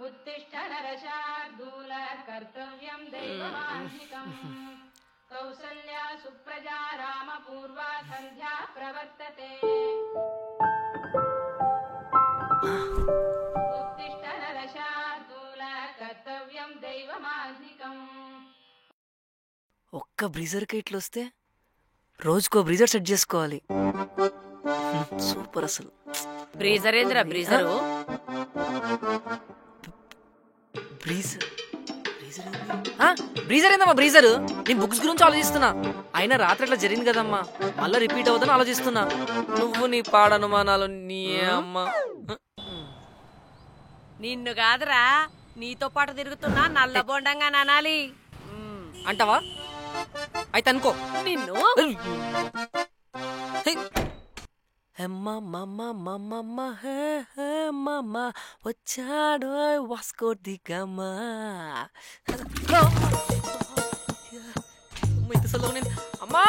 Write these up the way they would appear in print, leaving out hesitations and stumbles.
उत्तिष्ठ नरशार्दूल कर्तव्यं दैवमान्निकम् कौसल्या सुप्रजा रामपूर्वा सन्ध्या प्रवर्तते उत्तिष्ठ नरशार्दूल कर्तव्यं दैवमान्निकम् ఒక్క బ్రీజర్ కి ఇట్లా వస్తే రోజుకో బ్రీజర్ సెట్ చేసుకోవాలి. సూపర్ అసలు. బ్రీజర్ ఏంద్రా బ్రీజరు? బ్రీజర్ ఏందమ్మా బ్రీజర్? నేను బుక్స్ గురించి ఆలోచిస్తున్నా. అయినా రాత్రి అట్లా జరిగింది కదమ్మా, మళ్ళీ రిపీట్ అవుతుందని ఆలోచిస్తున్నా. నువ్వు నీ పాడనుమానాలు నీ అమ్మ. నిన్ను కాదురా, నీతో పాటు తిరుగుతున్నా నల్ల బొండంగా నానాలి అంటావా? అయితే అనుకో నిన్ను. వచ్చాడో వాస్కో దిగమా. అమ్మా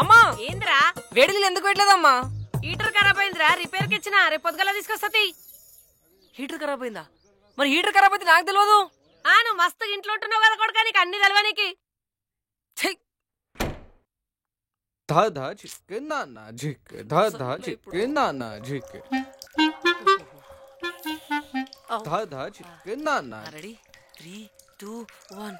అమ్మా, ఏంద్రా వేడి నీళ్ళు ఎందుకు పెట్టలేదమ్మా? హీటర్ ఖరాబ్ అయిందిరా, రిపేర్ కి ఇచ్చిన, రేపు పొద్దుగల తీసుకొస్తది. హీటర్ ఖరాబ్ అయిందా? మరి హీటర్ ఖరాబ్ అయితే నాకు తెలియదు. నువ్వు మస్తు ఇంట్లో ఉంటున్నావు కదా కొడుకా, నీకు అన్ని తెలవనికి. धा झिके नाना झिके धा झिके नाना झिके धा झिके नाना. రెడీ 3 2 1.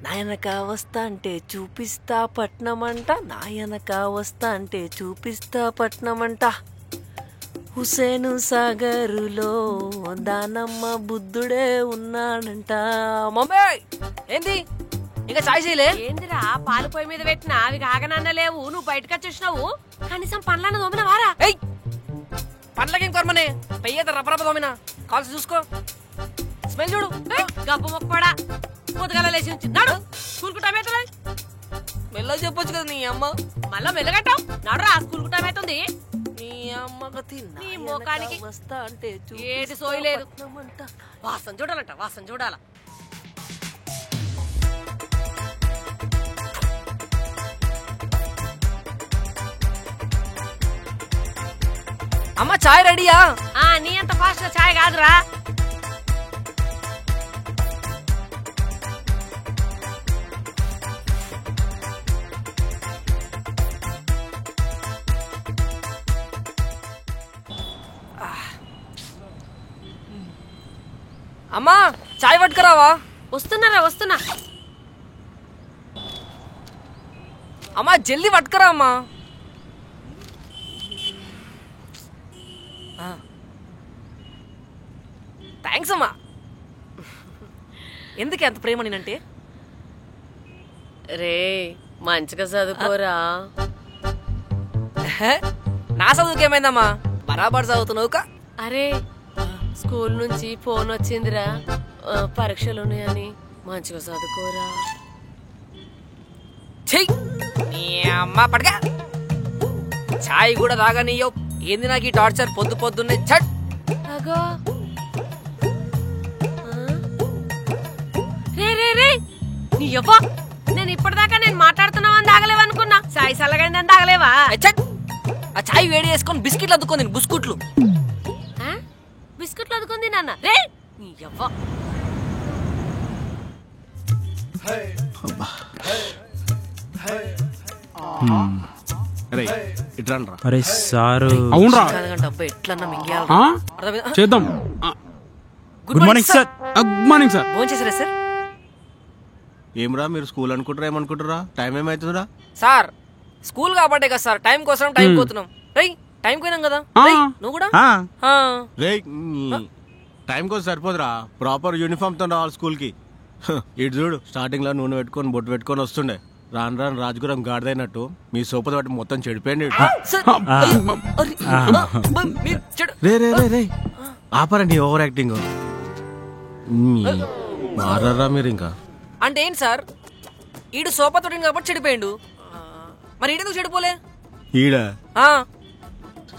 నాయనక వస్తా అంటే చూపిస్తా పట్నమంట, నాయనక వస్తా అంటే చూపిస్తా పట్నమంట. హుసేను సాగరులో దానమ్మ బుద్ధుడే ఉన్నాడంట. మమ్మీ ఏంది ఇంకా చాయ్ చేయలే? ఏందిరా పాలు పొయ్యి మీద పెట్టినా అవి కాగనన్న లేవు, నువ్వు బయటకు వచ్చేసినావు. కనీసం పండ్లను తోమిన వారా? పండ్లకేం కర్మనే, పెయ్యేత రపరప తోమినా. కాల్సి చూసుకో, స్మెల్ చూడు. గబ్బు మొక్కడా పొద్దుగల లేచి ఉంచున్నాడు. స్కూల్ కు టైం అవుతుంది, మెల్లగా చెప్పొచ్చు కదా నీ అమ్మ. మళ్ళా మెల్లగట్టావు నడు రా, స్కూల్ కు టైం అవుతుంది. నీ అమ్మకి నీ మోకానికి వస్తా అంటే ఏది సోయి లేదు. వాసన చూడాలంట, వాసన చూడాల. అమ్మ చాయ్ రెడీయా? నీ అంత ఫాస్ట్ గా చాయ్ కాదురా. అమ్మా చాయ్ పట్టుకురావా? వస్తున్నారా, వస్తున్నా. అమ్మా జల్దీ పట్టుకురా అమ్మా. థ్యాంక్స్ అమ్మా. ఎందుకు ఎంత ప్రేమ నేనంటే? రే మంచిగా చదువుకోరా. నా చదువుకేమైందమ్మా, బరాబర్ చదువుతున్నావు. అరే స్కూల్ నుంచి ఫోన్ వచ్చిందిరా, పరీక్షలు ఉన్నాయని, మంచిగా చదువుకోరా. నీ అమ్మ పడగా చాయ్ కూడా తాగనియో. ఏంది నాకు ఈ టార్చర్ పొద్దు పొద్దున్నే? చట్ అగో రే రే రే నీ యవ్వ, నేను ఇప్పటిదాకా నేను మాట్లాడుతున్నావని తాగలేవనుకున్నా. చాయ్ చల్లగైందని తాగలేవా? ఆ చాయ్ వేడి చేసుకొని బిస్కెట్లు అద్దుకుంది. బిస్కుట్లు బిస్కెట్లు అదుకుంది నాన్న. రే నీ యవ్వ. అరే సారు అవునరా చేద్దాం. Good morning sir. Good morning sir. Phone చేశారా సార్? ఏమరా మీరు స్కూల్ అనుకుంటారా, ఏమనుకుంటారా? టైం ఏమైతుందిరా సార్? స్కూల్ కాబట్టే కదా సార్, టైం కోసం టైం పోతున్నాం. రై టైం పోయినాం కదా. నువ్వు కూడా టైంకి వచ్చి సరిపోదురా, ప్రాపర్ యూనిఫామ్తో రావాలి స్కూల్కి. ఇటు చూడు, స్టార్టింగ్లో నూనె పెట్టుకొని బొట్టు పెట్టుకొని వస్తుండే, రాను రాను రాజగురం గాడిదైనట్టు మీ సోపతి బట్టి మొత్తం చెడిపోయింది. రే రే రే రే ఆపరండి ఓవర్ యాక్టింగ్. మారరా మీరు ఇంకా. అంటే ఏంటి సార్, ఈడు సోపతోడిని కాబట్టి చెడిపోయిండు, మరి ఈడెందుకు చెడిపోలే? ఈడ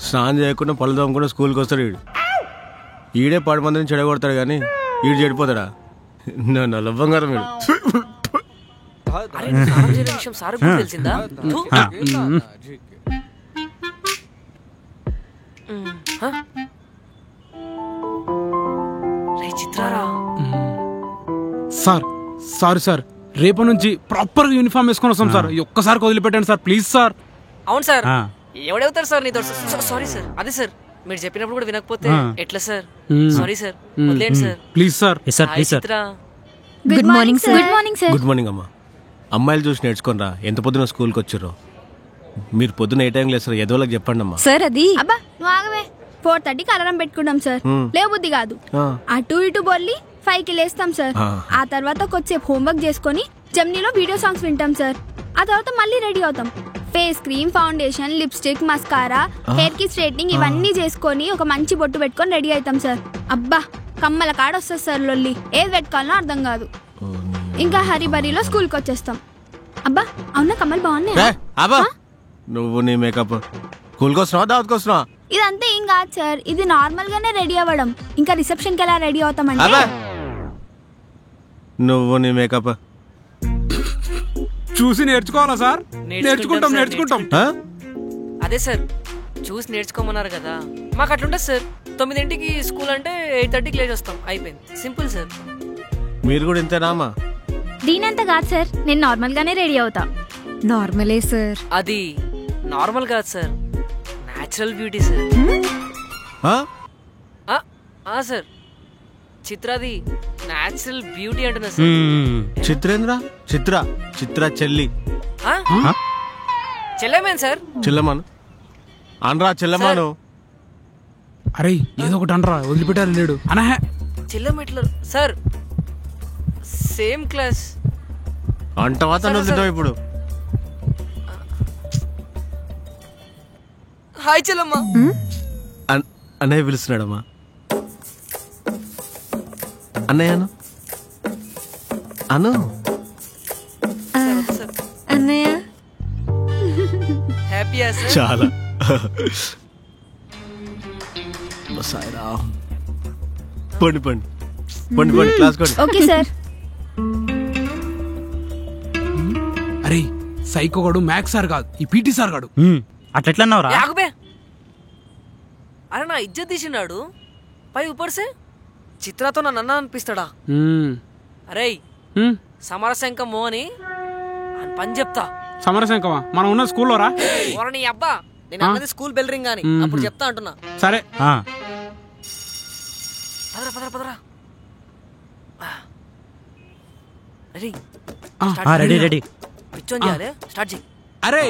స్నానం చేయకుండా పళ్ళు తోమకుండా స్కూల్కి వస్తాడు ఈడు. ఈడే 10 మందిని చెడగొడతాడు కానీ ఈడు చెడిపోతాడా? నా లవ్వంగారం వీడు. విషయం సార్ కూడా తెలిసిందా? చిత్రారా సార్, సారీ సార్, రేపటి నుంచి ప్రాపర్ యూనిఫామ్ వేసుకొని వస్తాం సార్. ఒక్కసారి వదిలిపెట్టండి సార్, ప్లీజ్ సార్. అవును సార్, ఎవడవుతారు సార్ నీతో? సారీ సార్, అదే సార్ మీరు చెప్పినప్పుడు కూడా వినకపోతే ఎట్లా సార్? సారీ సార్, వదిలేండి sir please sir. Good morning sir. Good morning sir. Good morning అమ్మా. అమ్మాయిలు చూసి నేర్చుకోనరా, ఎంత పొద్దున స్కూల్కి వచ్చారో. మీరు పొద్దున ఏ టైం లేస్తారు ఎదోళ్ళకి చెప్పండి అమ్మా. సార్ అది అబ్బా నువ్వు ఆగవే. 4:30కి అలారం పెట్టుకుంటాం సార్. లేబుద్ది కాదు, అటు ఇటు బొల్లి 5కి లేస్తాం సార్. ఆ తర్వాత కొద్దిసేపు హోంవర్క్ చేసుకుని జమ్నీలో వీడియో సాంగ్స్ వింటాం సార్. ఆ తర్వాత మళ్ళీ రెడీ అవుతాం. Face cream, foundation, lipstick, mascara, hair కి స్ట్రైట్నింగ్ ఇవన్నీ చేసుకొని ఒక మంచి బొట్టు పెట్టుకొని రెడీ అవుతాం సార్. అబ్బా కమ్మల కాడ వస్తుంది సార్ లొల్లి, ఏది పెట్టుకోవాలో అర్థం కాదు. ఇంకా హరిబరిలో స్కూల్కి వచ్చేస్తాం. అబ్బా అవునా కమ్మలు బాగున్నాయి. నువ్వు నీ మేకప్ స్కూల్కి వస్తున్నావా దావత్కి వస్తున్నావా? ఇదంతా ఏం కాదు సార్, ఇది నార్మల్ గానే రెడీ అవ్వడం. ఇంకా రిసెప్షన్ కి ఎలా రెడీ అవుతామంటే నువ్వు నీ మేకప్ చూసి నేర్చుకోవాలా సార్? నేర్చుకుంటాం. అదే సార్ చూసి నేర్చుకోమన్నారు కదా, మాకు అట్లుంటుంది సార్. 9ంటికి స్కూల్ అంటే 8:30కి లేచి వస్తాం, అయిపోయింది, సింపుల్ సార్. మీరు కూడా ఇంతేనామా? దీనంత కాదు సార్, నేను నార్మల్ గానే రెడీ అవుతా. నార్మలే సార్. అది నార్మల్ కాదు sir, natural beauty sir. Sir చిత్రాది న్యాచురల్ బ్యూటీ అంటున్నా సార్. చిత్రేంద్ర చిత్ర చెల్లి చెల్లెమేన్ సార్? చెల్లెమాను అనరా, చెల్లెమాను. అరే ఏదో ఒకటి అనరా, వదిలిపెట్టారు లేడు అనహే. చెల్లెమెట్లు సార్, సేమ్ క్లాస్ అంటవా తను ఇప్పుడు. హాయ్ చెల్లమ్మ. అన్నయ్య పిలుస్తున్నాడమ్మా. అన్నయ్య అను అన్నయ్య. హ్యాపీయా సార్? చాలా. పండి క్లాస్ కోండి. Okay sir. అరే సైకో గడు మ్యాథ్స్ సార్ కాదు, ఈ పీటీ సార్ గాడు. అట్లెట్లన్నావురా? అరే నా ఇజ్జత్ తీసినాడు, పై ఉపర్సే చిత్రాతో నన్ను అన్నా అనిపిస్తాడా? అరే సమరశంకము అని పని చెప్తా. సమరశంకమా? మనం ఉన్న స్కూల్లో రా. నీ అబ్బా, నేను అన్నది స్కూల్ బెల్ రింగ్ అని, అప్పుడు చెప్తా అంటున్నా. సరే పదరా. రెడీ. పిచ్చోన్ చేయాలి, స్టార్ట్ చేయి. అరే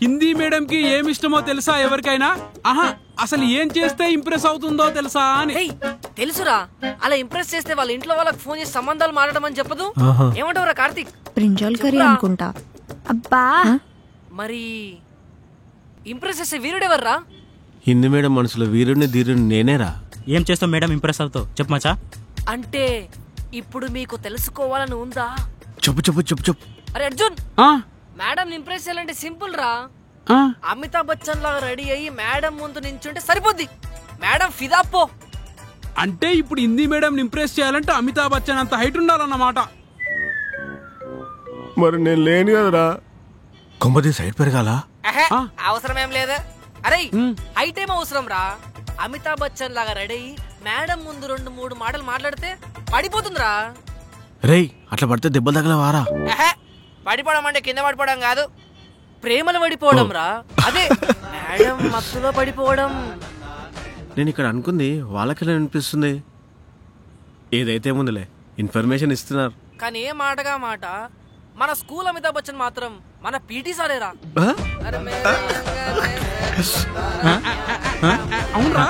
హిందీ మేడం కి ఏమి ఇష్టమో తెలుసా ఎవరికైనా? అసలు ఏం చేస్తే ఇంప్రెస్ అవుతుందో తెలుసా అని. తెలుసురా, అలా ఇంప్రెస్ చేస్తే వాళ్ళ ఇంట్లో వాళ్ళకి ఫోన్ చేసి సంబంధాలు మాట్లాడమని చెప్పదు. ఏమంటావురా కార్తీక్? బ్రింజాల్ కర్రీ అనుకుంటా. అబ్బా మరి ఇంప్రెస్ చేసే వీరుడెవర్రా? హిందీ మేడం మనసులో వీరుడిని ధీరుని నేనేరా. ఏం చేస్తావు మేడం ఇంప్రెస్ అవుతావు? చెప్పమచ్చా. అంటే ఇప్పుడు మీకు తెలుసుకోవాలని ఉందా? చెప్పు. అరే అర్జున్, మేడం ఇంప్రెస్ చేయాలంటే సింపుల్ రా. అమితాబ్ బచ్చన్ లాగా రెడీ అయ్యి మేడం ముందు నించుంటే సరిపోద్ది. మేడం ఫిదా పో. అంటే ఇప్పుడు హిందీ మేడం ఇంప్రెస్ చేయాలంటే అమితాబ్ బచ్చన్ అంత హైట్ ఉండాలన్నమాట. మరి నేను లేను కదరా. కొంపది సైడ్ పెరగాల అవసరం ఏం లేదా? అరే హైట్ ఏం అవసరం రా. అమితాబ్ బచ్చన్ లాగా రెడీ అయ్యి మేడం ముందు 2-3 మాటలు మాట్లాడితే పడిపోతుందిరా. రేయ్ అట్లా పడితే దెబ్బలు తగలవారా? పడిపోవడం అంటే కింద పడిపోవడం కాదు, ప్రేమలు పడిపోవడం రా. అదే మేడం మత్తులో పడిపోవడం. నేను ఇక్కడ అనుకుంది వాళ్ళకి అనిపిస్తుంది. ఏదైతే ముందులే, ఇన్ఫర్మేషన్ ఇస్తున్నారు. కానీ ఏ మాటగా మాట మన స్కూల్ అమితాబ్ బచ్చన్ మాత్రం మన పీటీ సారేరా. అవునరా,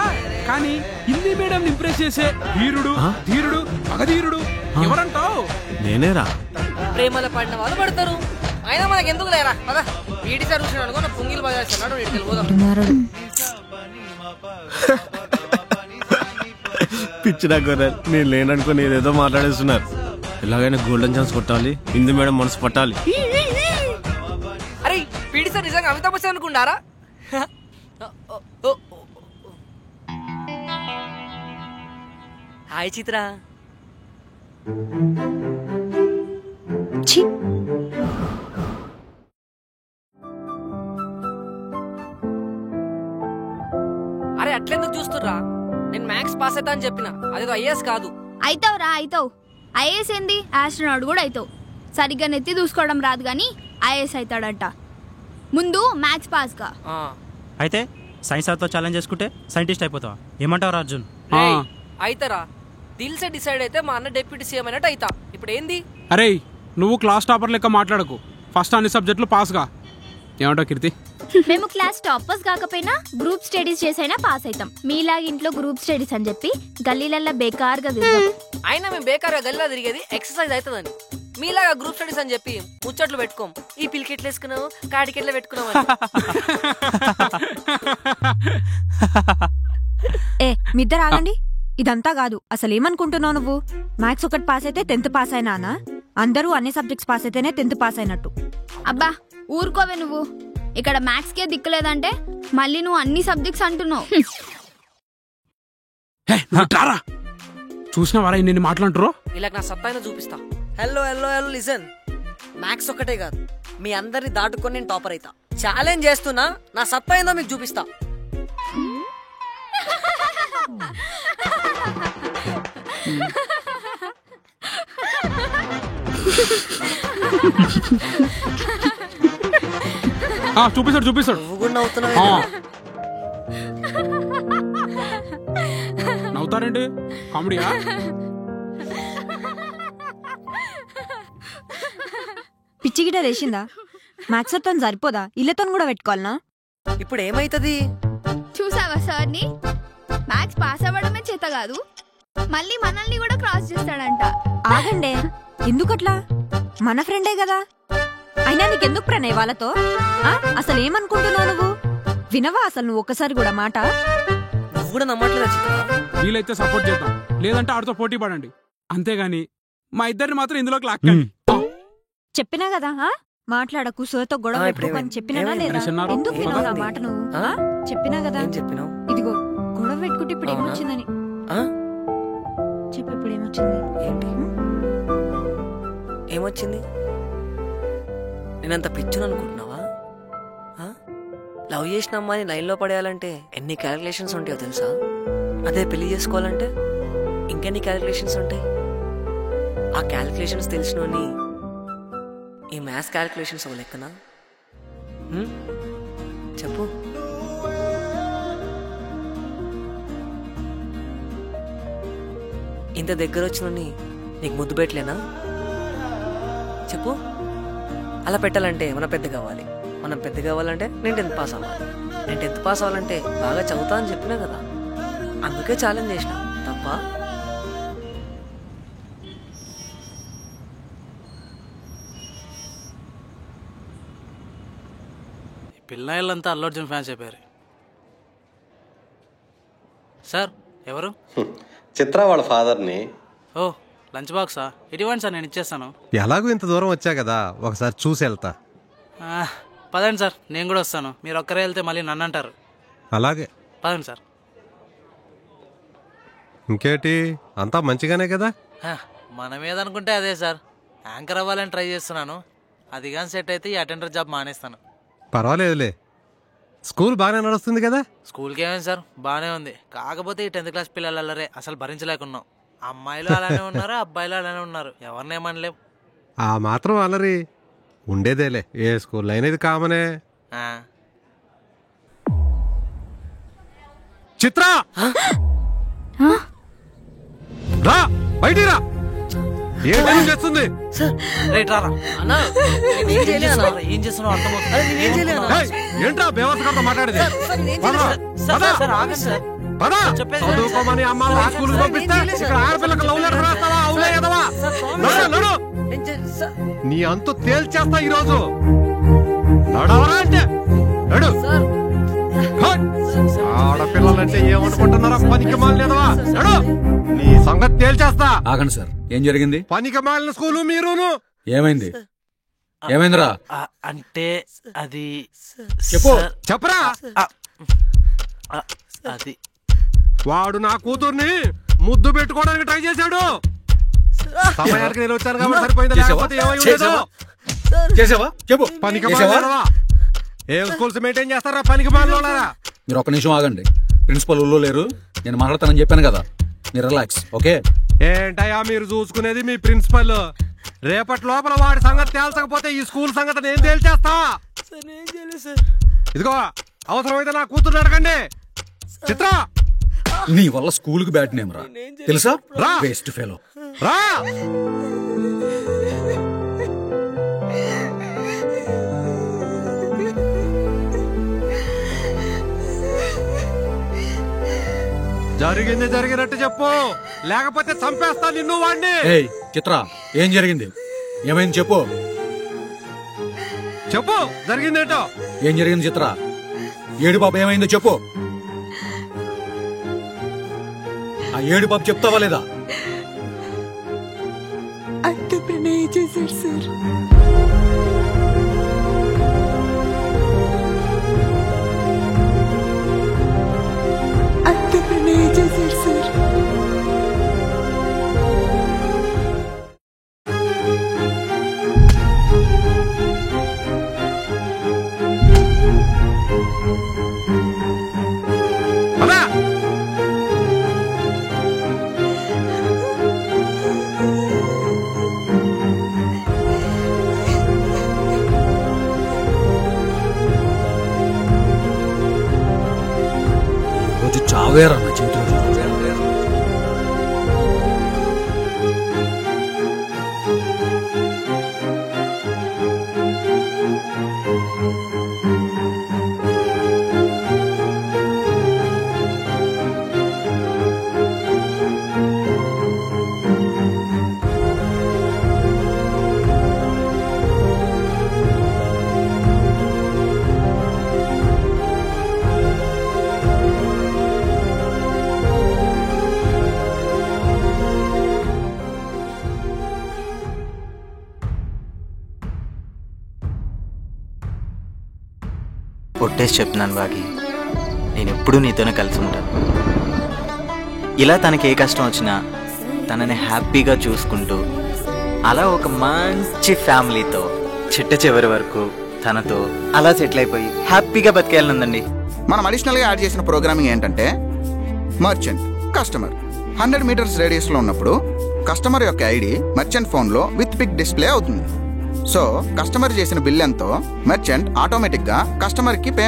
కానీ హిందీ మీడియం ఇంప్రెస్ చేసే వీరుడు ధీరుడు మగధీరుడు ఎవరంటావు? నేనేరా. ప్రేమలో పడిన వాళ్ళు పడతారు. అయినా మనకి ఎందుకు లేరా పద. వీడి సర్వీస్ అనుకో నా పుంగిలు బాగా చేస్తున్నాడు. వీడికి పోదాం. పిచ్చినా గొర్రె, నేను లేననుకుని ఏదేదో మాట్లాడేస్తున్నారు. ఎలాగైనా గోల్డెన్ ఛాన్స్ కొట్టాలి, హిందీ మేడం మనసు పట్టాలి. అరే పీడి సార్ నిజంగా అమితాబ్ బచ్చన్ అనుకుంటారా? హాయ్ చిత్ర. అరే అట్లెందుకు చూస్తుర్రా? నేను మ్యాథ్స్ పాస్ అవుతా అని చెప్పిన, అదేదో ఐఏఎస్ కాదు. అవుతావురా అవుతావు. ఐఏఎస్ ఏంది, ఆస్ట్రోనాట్ కూడా అవుతావు. సరిగ్గా నెత్తి దూసుకోవడం రాదు కానీ ఐఏఎస్ అవుతాడట. ముందు మ్యాథ్స్ పాస్ గా. అయితే సైన్స్ తో ఛాలెంజ్ చేసుకుంటే సైంటిస్ట్ అయిపోతావా? ఏమంటావు అర్జున్? అయితరా దిల్ సే డిసైడ్ అయితే మా అన్న డెప్యూటీ సీఎం అన్నట్టు అయితా. ఇప్పుడు ఏంది? అరే నువ్వు క్లాస్ టాపర్ లెక్క మాట్లాడకు. ఫస్ట్ అన్ని సబ్జెక్టులు పాస్ గా. ఏమంటావు కీర్తి? మేము క్లాస్ టాపర్స్ కాకపోయినా గ్రూప్ స్టడీస్ చేసైనా పాస్ అవుతాం. మీలాగా ఇంట్లో గ్రూప్ స్టడీస్ అని చెప్పి గల్లీలల్లా బేకార్గా తిరుగుతాం. అయినా మేము బేకార్గా గల్లీలో తిరిగేది ఎక్సర్సైజ్ అవుతుందని. మీలాగా గ్రూప్ స్టడీస్ అని చెప్పి ముచ్చట్లు పెట్టుకోం. ఈ పిలికెట్లు వేసుకున్నావు, కాడికెట్లా పెట్టుకున్నావు. ఏ మిద్దరు ఆగండి. ఇదంతా కాదు. అసలు ఏమనుకుంటున్నావు నువ్వు? మ్యాథ్స్ ఒకటి పాస్ అయితే 10th పాస్ అయినా? అందరూ అన్ని సబ్జెక్ట్స్ పాస్ అయితేనే 10th పాస్ అయినట్టు. అబ్బా ఊరుకోవే నువ్వు. ఇక్కడ మ్యాథ్స్ కే దిక్కులేదంటే మళ్ళీ నువ్వు అన్ని సబ్జెక్ట్స్ అంటున్నావు. చూసిన వారా నేను మాట్లాడుతురో? ఇలా నా సత్తాయినా చూపిస్తా. Hello hello hello listen. Maths ఒక్కటే కాదు, మీ అందరిని దాటుకొని నేను టాపర్ అవుతా. ఛాలెంజ్ చేస్తున్నా, నా సత్తాయినా మీకు చూపిస్తా. చూపిస్తాడు. నువ్వు కూడా నవ్వుతున్నావు. నవ్వుతారండి కామెడీయా? పిచ్చి గిట లేచిందా? మ్యాథ్స్ తో సరిపోదా? ఇళ్ళతో కూడా పెట్టుకోవాలనా? ఇప్పుడు ఏమైతుంది? చూసావా సార్ని? మ్యాథ్స్ పాస్ అవ్వడమే చేత కాదు, మళ్ళీ మనల్ని కూడా క్రాస్ చేస్తాడంట. ఆగండే, ఎందుకట్లా? మన ఫ్రెండే కదా. అయినా నీకెందుకు ప్రణయ్ వాళ్ళతో? అసలు ఏమనుకుంటున్నావు నువ్వు? వినవా అసలు నువ్వు ఒక్కసారి కూడా మాట? నువ్వు కూడా నమ్మట్లేదా చిత్ర? వీలైతే సపోర్ట్ చేద్దాం, లేదంటే ఆడితో పోటీ పడండి. అంతేగాని మా ఇద్దరిని మాత్రం ఇందులోకి లాక్కండి. చెప్పినా కదా మాట్లాడకు, సోతో గొడవ పెట్టుకోని చెప్పినా లేదా? ఎందుకు వినవు నా మాట నువ్వు? చెప్పినా కదా. ఇదిగో గొడవ పెట్టుకుంటే ఇప్పుడు ఏమొచ్చిందని చెప్పు. ఇప్పుడు ఏమొచ్చింది? ఏంటి ఏమొచ్చింది? నేనంత పిచ్చును అనుకుంటున్నావా? లవ్ చేసిన అమ్మాయిని లైన్లో పడేయాలంటే ఎన్ని క్యాలిక్యులేషన్స్ ఉంటాయో తెలుసా? అదే పెళ్లి చేసుకోవాలంటే ఇంకెన్ని క్యాలిక్యులేషన్స్ ఉంటాయి. ఆ క్యాలిక్యులేషన్స్ తెలిసినోని ఈ మ్యాథ్స్ క్యాలిక్యులేషన్స్ ఒక లెక్కనా? చెప్పు. ఇంత దగ్గర వచ్చినోని నీకు ముద్దు పెట్టలేనా? చెప్పు. అలా పెట్టాలంటే మనం పెద్ద కావాలి. మనం పెద్ద కావాలంటే నేను 10th పాస్ అవ్వాలి. నేను 10th పాస్ అవ్వాలంటే బాగా చదువుతా అని చెప్పినా కదా, అందుకే ఛాలెంజ్ చేసిన. తప్ప? పిల్లలంతా అల్లు అర్జున్ ఫ్యాన్స్ అయిపోయారు. సార్ ఎవరు? చిత్ర వాళ్ళ ఫాదర్ని. ఓ లంచ్ బాక్సా? ఇటువంటి సార్ నేను ఇచ్చేస్తాను. ఎలాగో ఇంత దూరం వచ్చా కదా, ఒకసారి చూసి వెళ్తా. పదండి సార్, నేను కూడా వస్తాను. మీరు ఒక్కరే వెళ్తే మళ్ళీ నన్ను అంటారు. అలాగే పదండి సార్. ఇంకేటి అంతా మంచిగానే కదా? మనం ఏదనుకుంటే అదే సార్. యాంకర్ అవ్వాలని ట్రై చేస్తున్నాను. అది కానీ సెట్ అయితే ఈ అటెండర్ జాబ్ మానేస్తాను. పర్వాలేదులే. స్కూల్ బాగానే నడుస్తుంది కదా? స్కూల్కి ఏమైంది సార్, బాగానే ఉంది. కాకపోతే ఈ 10th క్లాస్ పిల్లలరే అసలు భరించలేకున్నాం. అమ్మాయిలు అలానే ఉన్నారు, అబ్బాయిలు అలానే ఉన్నారు. ఎవరినేమనలేం. ఆ మాత్రం అలరి ఉండేదేలే, ఏ స్కూల్ అయినది కామనే. చిత్ర రా, బయటికి రా. ఏం చేస్తుంది? ఏం చేస్తున్నావు అర్థమవుతుంది. ఏంట్రా బేవర్స్గా మాట్లాడేది? చదువుకోమని అమ్మ స్కూల్ పంపిస్తే ఇక్కడ ఆడపిల్లకు లవ్ లెటర్ రాస్తావా? అవులే కదవా? నీ అంతు తేల్చేస్తా ఈరోజు. నడవరా అంటే నడు. ఆడపిల్లలంటే ఏమనుకుంటున్నారా? పనికి మాలినదవా? నడు. నీ సంగతి తేల్చేస్తా. ఆగండి సార్, ఏం జరిగింది? పనికి మాలిన స్కూలు మీరును. ఏమైంది? ఏమైందిరా? అంటే అది చెప్పు. చెప్పరా. అది వాడు నా కూతుర్ని ముద్దు పెట్టుకోవడానికి ట్రై చేశాడు. సమయానికి నేను వచ్చాను కాబట్టి సరిపోయింది. లేకపోతే ఏమై ఉండేదో. చేసావా? చెప్పు. పనికి మాలినదవా? ఏం స్కూల్స్ మెయింటైన్ చేస్తారా పనికి మాలినోళ్ళారా? మీరు ఒక్క నిమిషం ఆగండి. ప్రిన్సిపల్ ఊళ్ళో లేరు, నేను మాట్లాడతానని చెప్పాను కదా. మీరు రిలాక్స్. ఓకే? ఏంటయ్యా మీరు చూసుకునేది? మీ ప్రిన్సిపల్ రేపటి లోపల వాడి సంగతి తేల్చకపోతే ఈ స్కూల్ సంగతి నేను తేల్చేస్తా. ఇదిగో అవసరమైతే నా కూతురు అడగండి. చిత్ర, నీ వల్ల స్కూల్ కి బ్యాడ్ నేమ్ రా, తెలుసా? రా. Waste fellow. రా. జరిగింది జరిగినట్టు చెప్పు, లేకపోతే చంపేస్తా నిన్ను వాడిని. ఏయ్ చిత్ర, ఏం జరిగింది? ఏమైంది చెప్పు. చెప్పు జరిగిందేంటో. ఏం జరిగింది చిత్ర? ఏడు పాప ఏమైందో చెప్పు. ఆ ఏడు పాప చెప్తావా లేదా? అంత ప్రణయ చేశారు సార్. అంత ప్రణయ చేశారు సార్. రోజు చావేరా నా చేతిలో. కొట్టేసి చెప్తున్నాను బాగి, నేను ఎప్పుడూ నీతోనే కలిసి ఉంటాను. ఇలా తనకి ఏ కష్టం వచ్చినా తనని హ్యాపీగా చూసుకుంటూ అలా ఒక మంచి ఫ్యామిలీతో చిట్ట చివరి వరకు తనతో అలా సెటిల్ అయిపోయి హ్యాపీగా బతికేయాలనుందండి. మనం అడిషనల్గా యాడ్ చేసిన ప్రోగ్రామింగ్ ఏంటంటే మర్చెంట్ కస్టమర్ 100 మీటర్స్ రేడియస్లో ఉన్నప్పుడు కస్టమర్ యొక్క ఐడి మర్చెంట్ ఫోన్లో విత్ పిక్ డిస్ప్లే అవుతుంది. సో కస్టమర్ చేసిన బిల్ ఎంతో మర్చెంట్ ఆటోమేటిక్గా కస్టమర్కి పే